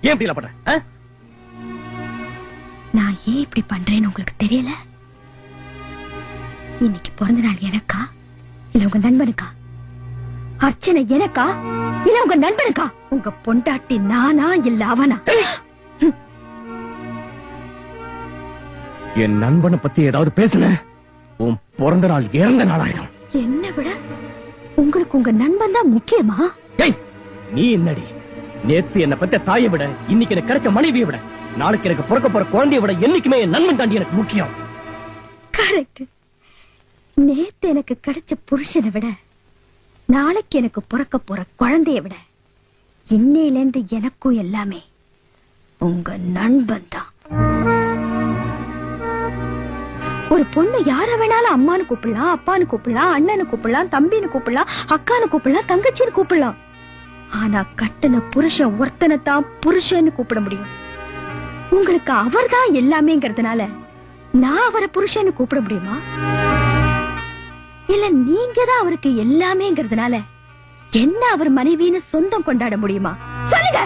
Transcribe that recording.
ஏன் இப்படி பண்ற? நான் ஏன் இப்படி பண்றேன்னு உங்களுக்கு தெரியல? இன்னைக்கு பிறந்த நாள் எனக்கா இல்ல உங்க நண்பனுக்கா? அர்ச்சனை எனக்கா இல்ல உங்க நண்பனுக்கா? உங்க பொண்டாட்டி நானா இல்ல அவனா? என் நண்பனை பத்தி ஏதாவது பேசுன உன் பிறந்த நாள் இறந்த நாள் ஆயிடும். என்ன விட உங்களுக்கு உங்க நண்பன் தான் முக்கியமா? நீ என்னடி நேத்து என்ன பத்த தாயை விட இன்னைக்கு எனக்கு கிடைச்ச மனைவியை விட நாளைக்கு எனக்கு பிறக்க போற குழந்தைய விட என்னைக்குமே என் நண்பன் தாண்டி எனக்கு முக்கியம். கரெக்ட். நேத்து எனக்கு கிடைச்ச புருஷனை விட நாளைக்கு எனக்கு பிறக்க போற குழந்தைய விட இன்னையில இருந்து எனக்கும் எல்லாமே உங்க நண்பன் தான். ஒரு பொண்ணு யார வேணாலும் அம்மானு கூப்பிடலாம், அப்பான்னு கூப்பிடலாம், அண்ணனு கூப்பிடலாம், தம்பின்னு கூப்பிடலாம், அக்கானு கூப்பிடலாம், தங்கச்சின்னு கூப்பிடலாம். ஆனா கட்டின புருஷன் ஒருத்தனை தான் புருஷன்னு கூப்பிட முடியும். உங்களுக்கு அவர் தான் எல்லாமேங்கிறதுனால நான் அவரை புருஷன்னு கூப்பிட முடியுமா? இல்ல நீங்க தான் அவருக்கு எல்லாமேங்கிறதுனால என்ன அவர் மனைவின்னு சொந்தம் கொண்டாட முடியுமா? சொல்லுங்க.